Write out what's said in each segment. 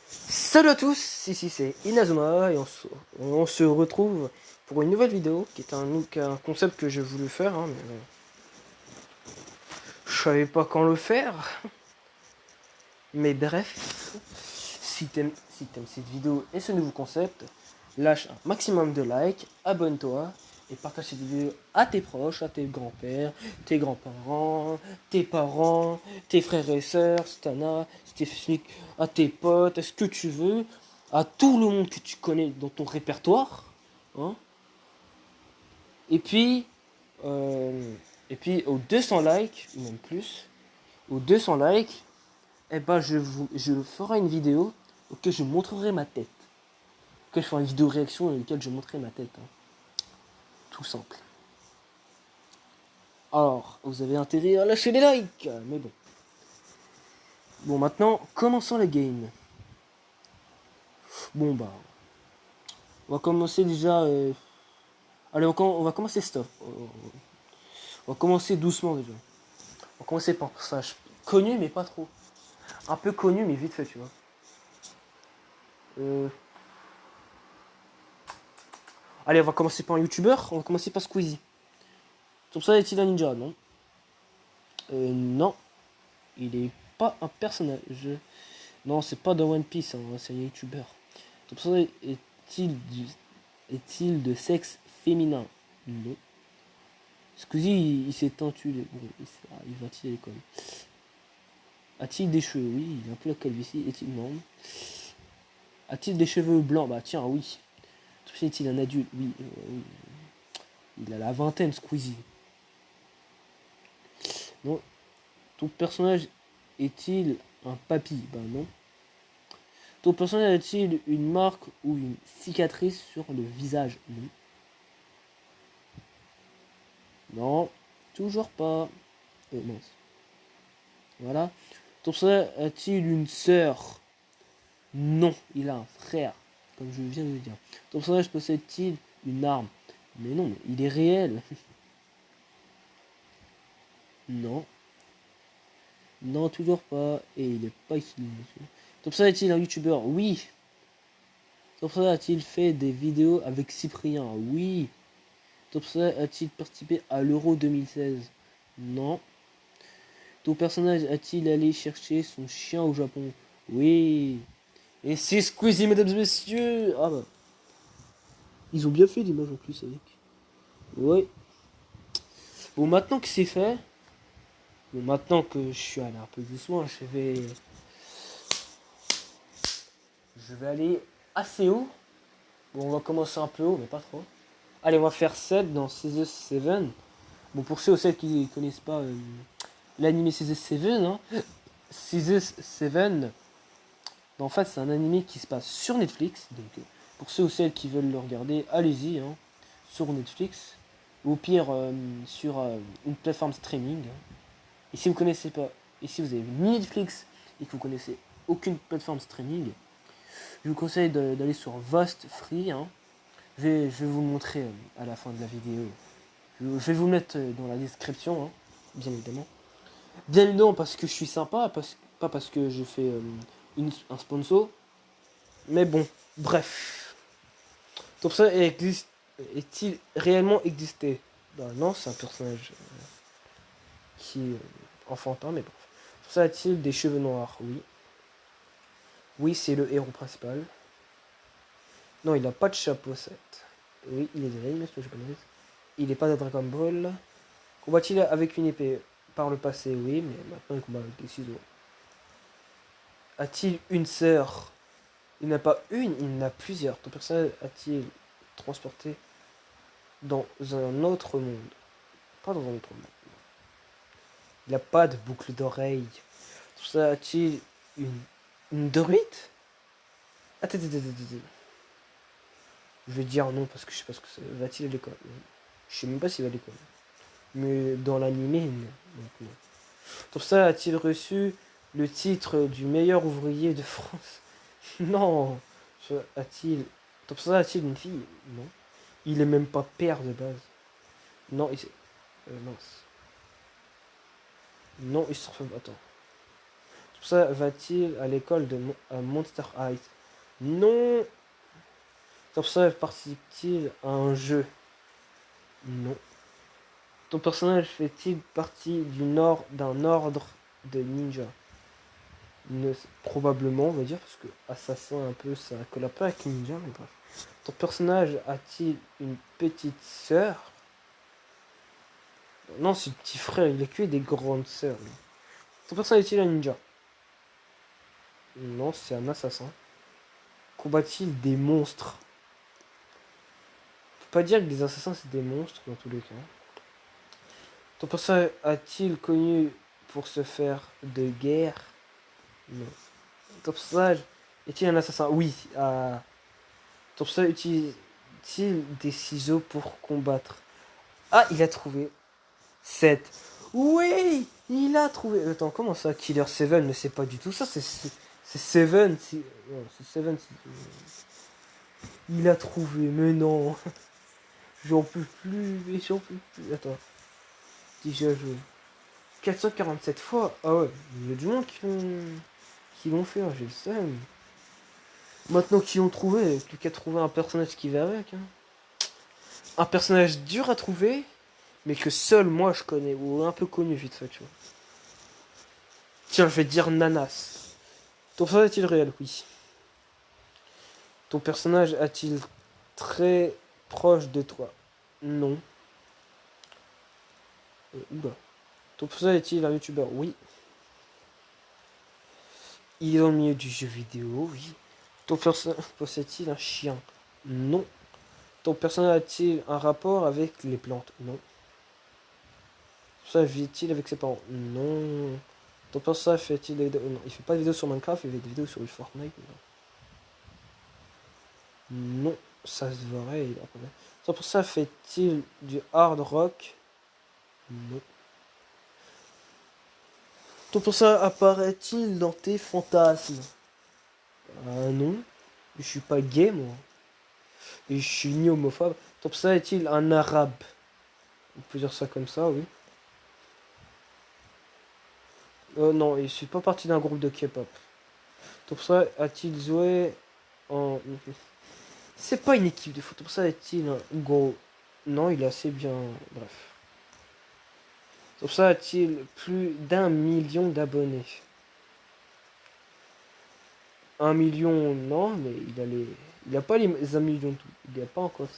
Salut à tous, ici c'est Inazuma et on se retrouve pour une nouvelle vidéo qui est un concept que j'ai voulu faire, mais je savais pas quand le faire. Mais bref, si t'aimes cette vidéo et ce nouveau concept, lâche un maximum de likes, abonne-toi et partage cette vidéo à tes proches, à tes grands-pères, tes grands-parents, tes parents, tes frères et sœurs, Stana, Stéphanie, à tes potes, à ce que tu veux, à tout le monde que tu connais dans ton répertoire. Hein. Et puis, euh, aux 200 likes, ou même plus, aux 200 likes, je ferai une vidéo auquel je montrerai ma tête. Auquel je ferai une vidéo réaction dans laquelle je montrerai ma tête. Hein. Tout simple. Alors, vous avez intérêt à lâcher des likes. Mais bon. Bon, maintenant, commençons la game. Bon, bah. On va commencer déjà. Allez, on va commencer stop. On va commencer doucement déjà. On va commencer par un personnage connu, mais pas trop. Un peu connu, mais vite fait, tu vois. Euh... Allez, on va commencer par un youtubeur. On va commencer par Squeezie. Comme ça, est-il un ninja? Non. Non. Il est pas un personnage. Non, c'est pas dans One Piece, hein, c'est un youtubeur. Ton personnage est-il de sexe féminin? Non. Squeezie, il s'est teintu. Bon, il va-t-il à l'école? A-t-il des cheveux? Oui, il a un peu la calvitie. Est-il non? A-t-il des cheveux blancs? Bah tiens, oui. Est-il un adulte? Oui, oui. Il a la vingtaine, Squeezie. Non. Ton personnage est-il un papy? Bah non. Ton personnage a-t-il une marque ou une cicatrice sur le visage? Non. Non, toujours pas. Mince. Voilà. Ton personnage a-t-il une sœur? Non, il a un frère, comme je viens de le dire. Ton personnage possède-t-il une arme? Mais non, mais il est réel. Non. Non, toujours pas. Et il n'est pas ici, monsieur. Ton personnage est-il un youtubeur? Oui. Ton personnage a-t-il fait des vidéos avec Cyprien? Oui. Ton personnage a-t-il participé à l'Euro 2016? Non. Ton personnage a-t-il allé chercher son chien au Japon? Oui. Et c'est Squeezie, mesdames et messieurs. Ah bah. Ils ont bien fait l'image en plus avec. Ouais. Bon, maintenant que c'est fait, bon, maintenant que je suis allé un peu doucement, je vais aller assez haut. Bon, on va commencer un peu haut, mais pas trop. Allez, on va faire 7 dans Scissors 7. Bon, pour ceux ou celles qui ne connaissent pas l'anime Scissors 7, hein, Scissors 7, en fait, c'est un anime qui se passe sur Netflix. Donc, pour ceux ou celles qui veulent le regarder, allez-y, hein, sur Netflix. Ou au pire, sur une plateforme streaming. Et si vous connaissez pas, et si vous avez mis Netflix et que vous connaissez aucune plateforme streaming, je vous conseille d'aller sur Vast Free. Hein. Je vais vous le montrer à la fin de la vidéo. Je vais vous le mettre dans la description, hein, bien évidemment. Bien évidemment parce que je suis sympa, pas parce que je fais un sponsor. Mais bon, bref. Donc ça est-il réellement existé? Bah non, c'est un personnage qui est enfantin, mais bref. Ça a-t-il des cheveux noirs? Oui. Oui, c'est le héros principal. Non, il n'a pas de chapeau 7. Oui, il est de l'animation japonaise. Il n'est pas de Dragon Ball. Combat-il avec une épée? Par le passé, oui, mais maintenant il combat avec des ciseaux. A-t-il une sœur? Il n'a pas une, il en a plusieurs. Ton personnage a-t-il transporté dans un autre monde? Pas dans un autre monde. Il n'a pas de boucle d'oreille. Ça a-t-il une druide? Attends. Je vais dire non parce que je sais pas ce que c'est. Va-t-il à l'école? Je sais même pas s'il va à l'école. Mais dans l'animé, non. Donc, non. Pour ça, a-t-il reçu le titre du meilleur ouvrier de France? Non. A-t-il... Pour ça, a-t-il une fille? Non. Il est même pas père de base. Non, mince. Non, il se transforme... Attends. Pour ça, va-t-il à l'école de Monster High? Non. Pour ça, participe-t-il à un jeu? Non. Ton personnage fait-il partie d'un ordre de ninja? Probablement, on va dire, parce que assassin un peu, ça colle pas avec ninja, mais bref. Ton personnage a-t-il une petite sœur? Non, c'est le petit frère, il a que des grandes sœurs. Lui. Ton personnage est-il un ninja? Non, c'est un assassin. Combat-t-il des monstres? Faut pas dire que les assassins c'est des monstres dans tous les cas. Ton personnage a-t-il connu pour se faire de guerre? Non. Ton personnage est-il un assassin? Oui. Ton personnage utilise-t-il des ciseaux pour combattre? Ah, il a trouvé. 7. Oui, il a trouvé. Attends, comment ça, Killer 7? Mais c'est pas du tout ça, c'est 7. C'est 7. Il a trouvé, mais non. J'en peux plus, mais j'en peux plus. Attends, déjà joué. 447 fois. Ah ouais, il y a du monde qui l'ont fait, hein, j'ai le seum. Maintenant qu'ils l'ont trouvé, plus qu'à trouver un personnage qui va avec. Hein. Un personnage dur à trouver, mais que seul moi je connais, ou un peu connu vite fait, tu vois. Tiens, je vais te dire Nanas. Ton personnage est-il réel? Oui. Ton personnage a-t-il très proche de toi? Non. Oula. Ton personnage est-il un youtubeur? Oui. Il est dans le milieu du jeu vidéo? Oui. Ton personnage possède-t-il un chien? Non. Ton personnage a-t-il un rapport avec les plantes? Non. Ton personnage vit-il avec ses parents? Non. Ton personnage fait-il des vidéos? Non. Il fait pas de vidéos sur Minecraft, il fait des vidéos sur Fortnite. Non. Ça se verrait. Ton personnage fait-il du hard rock? Non. Ton personnage apparaît-il dans tes fantasmes? Non. Je suis pas gay, moi. Et je suis ni homophobe. Ton personnage est-il un arabe? On peut dire ça comme ça, oui. Non, je suis pas parti d'un groupe de K-pop. Ton personnage a-t-il joué en... C'est pas une équipe de foot. Ton personnage est-il un gros... Non, il est assez bien... Bref. Ton personnage a-t-il plus d'1 million d'abonnés? 1 million, non, mais il a pas les 1 million tout. Il a pas encore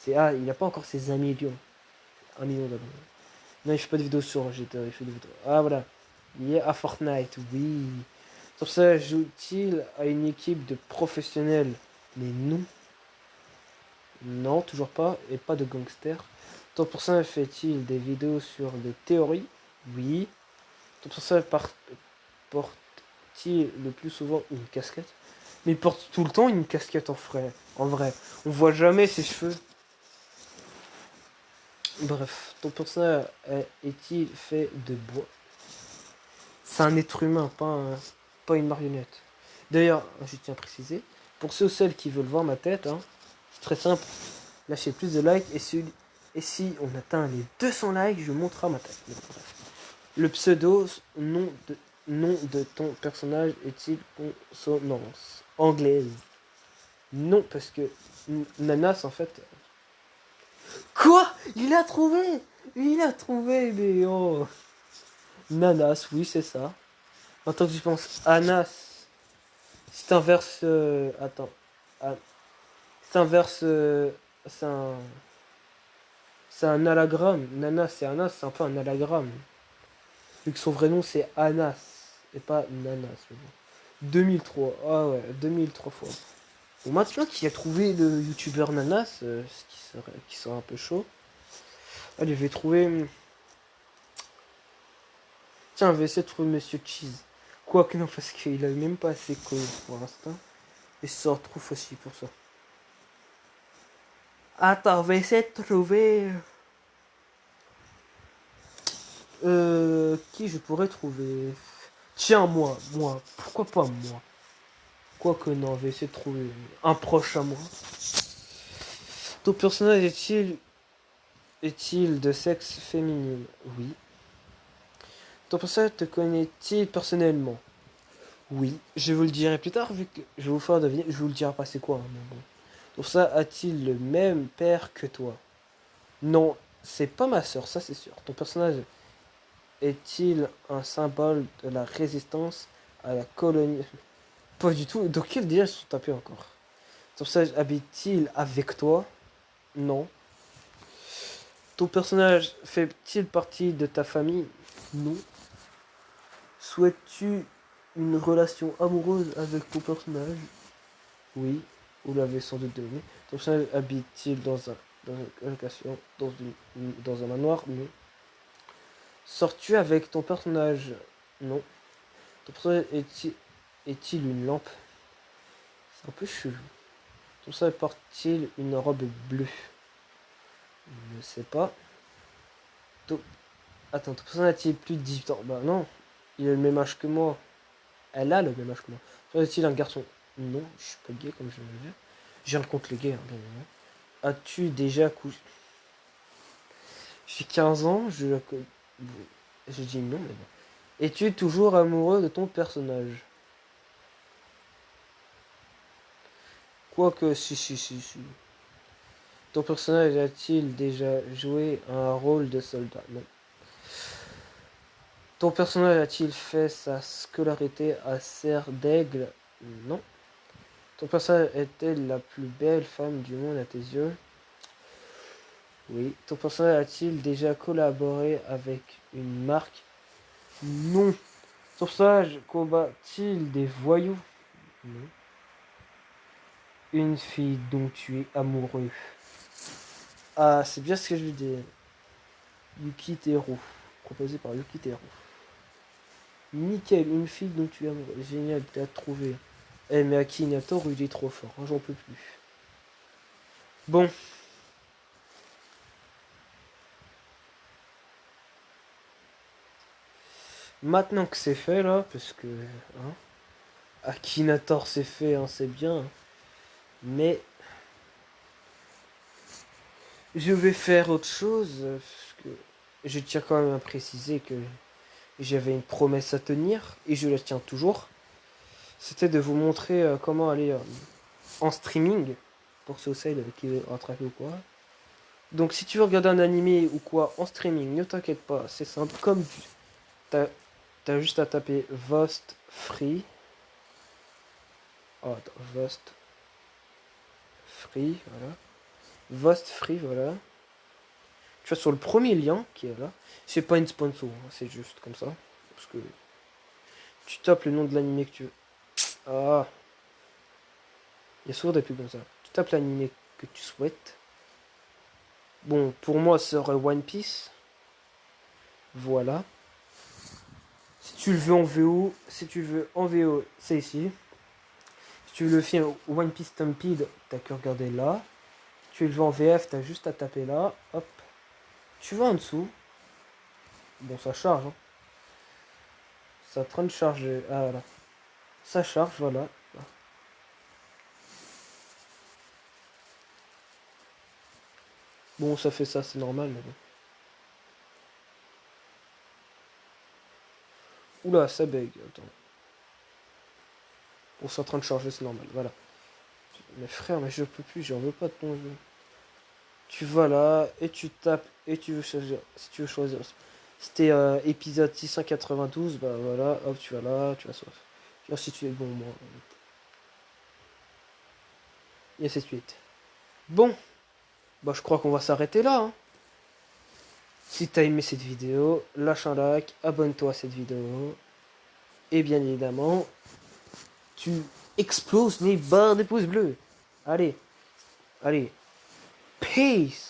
il a pas encore ses 1 million. 1 million d'abonnés. Non, il fait pas de vidéos sur GTA, il fait des vidéos. Ah voilà. Il est à Fortnite, oui. Sur ça, joue-t-il à une équipe de professionnels? Mais non. Non, toujours pas. Et pas de gangsters. Ton personnage fait-il des vidéos sur des théories? Oui. Ton personnage porte-t-il le plus souvent une casquette? Mais il porte tout le temps une casquette en vrai. On voit jamais ses cheveux. Bref, ton personnage est-il fait de bois? C'est un être humain, pas une marionnette. D'ailleurs, je tiens à préciser, pour ceux ou celles qui veulent voir ma tête, hein, c'est très simple. Lâchez plus de likes et si on atteint les 200 likes, je montrerai ma tête. Le pseudo, nom de ton personnage est-il consonance anglaise? Non, parce que Nanas, en fait... Quoi? Il a trouvé! Il a trouvé, mais oh... Nanas, oui, c'est ça. En tant que j'y pense, Anas, c'est un verse... attends. Ah, c'est un verse... c'est un... C'est un anagramme. Nanas, c'est Anas, c'est un peu un anagramme. Vu que son vrai nom, c'est Anas. Et pas Nanas. 2003. Ah ouais, 2003 fois. Bon, maintenant qu'il a trouvé le youtubeur Nanas, ce qui serait un peu chaud. Allez, je vais trouver... Tiens, on va essayer de trouver Monsieur Cheese. Quoique non, parce qu'il a même pas assez connu pour l'instant. Et ça sort trop facile pour ça. Attends, on va essayer de trouver... qui je pourrais trouver? Tiens, moi. Pourquoi pas moi? Quoique non, on va essayer de trouver un proche à moi. Ton personnage est-il de sexe féminin? Oui. Ton personnage te connaît-il personnellement? Oui, je vous le dirai plus tard, vu que je vais vous faire deviner. Je vous le dirai pas c'est quoi, hein, mais bon. Pour ça, a-t-il le même père que toi? Non, c'est pas ma soeur, ça c'est sûr. Ton personnage est-il un symbole de la résistance à la colonie? Pas du tout. Dans quel déjà sont tapés encore? Ton personnage habite-t-il avec toi? Non. Ton personnage fait-il partie de ta famille? Non. Souhaites-tu une relation amoureuse avec ton personnage? Oui. Vous l'avez sans doute deviné. Ton personnage habite-t-il dans une location, dans un manoir? Non. Sors-tu avec ton personnage? Non. Ton personnage est-il une lampe? C'est un peu chelou. Ton personnage porte-t-il une robe bleue? Je ne sais pas. Ton- Attends, ton personnage a-t-il plus de 18 ans? Bah non. Il a le même âge que moi. Elle a le même âge que moi. Est-il un garçon? Non, je suis pas gay comme je le dis. J'ai un contre les gays, hein, bien évidemment. As-tu déjà couché? J'ai 15 ans, je dis non, mais bon. Es-tu toujours amoureux de ton personnage? Quoique, si. Ton personnage a-t-il déjà joué un rôle de soldat? Non. Ton personnage a-t-il fait sa scolarité à Serre d'Aigle? Non. Ton personnage est-elle la plus belle femme du monde à tes yeux? Oui. Ton personnage a-t-il déjà collaboré avec une marque? Non. Ton personnage combat-t-il des voyous? Non. Une fille dont tu es amoureux. Ah, c'est bien ce que je lui dis. Yuki Tero. Proposé par Yuki Tero. Nickel, une fille dont tu es amoureux. Génial, t'as trouvé. Eh, mais Akinator, il est trop fort. Hein, j'en peux plus. Bon. Maintenant que c'est fait, là, parce que... Hein, Akinator, c'est fait, hein, c'est bien. Hein, mais... Je vais faire autre chose. Parce que je tiens quand même à préciser que j'avais une promesse à tenir. Et je la tiens toujours. C'était de vous montrer comment aller en streaming. Pour ceux qui veulent rattraper ou quoi. Donc si tu veux regarder un animé ou quoi en streaming, ne t'inquiète pas, c'est simple. Comme t'as as juste à taper Vost Free. Oh, attends, Vost Free, voilà. Vost Free, voilà. Tu vas sur le premier lien qui est là. C'est pas une sponsor, hein, c'est juste comme ça. Parce que tu tapes le nom de l'animé que tu veux. Ah, il y a souvent des pubs comme ça. Tu tapes l'animé que tu souhaites. Bon, pour moi, ce serait One Piece. Voilà. Si tu le veux en VO, c'est ici. Si tu veux le film One Piece Stampede, t'as que regarder là. Si tu le veux en VF, t'as juste à taper là. Hop. Tu vas en dessous. Bon, ça charge. Hein. Ça est en train de charger. Ah, voilà. Ça charge, voilà. Bon, ça fait ça, c'est normal, mais bon. Oula, ça bug. Attends. Bon, c'est en train de charger, c'est normal. Voilà. Mais frère, mais je peux plus, j'en veux pas de ton jeu. Tu vas là, et tu tapes, et tu veux choisir. Si tu veux choisir. C'était épisode 692, bah voilà, hop, tu vas là, tu vas soif. Et ainsi de suite, bon, moi. Et ainsi de suite. Bon, bah je crois qu'on va s'arrêter là. Hein. Si t'as aimé cette vidéo, lâche un like, abonne-toi à cette vidéo. Et bien évidemment, tu exploses les barres des pouces bleus. Allez, allez. Peace!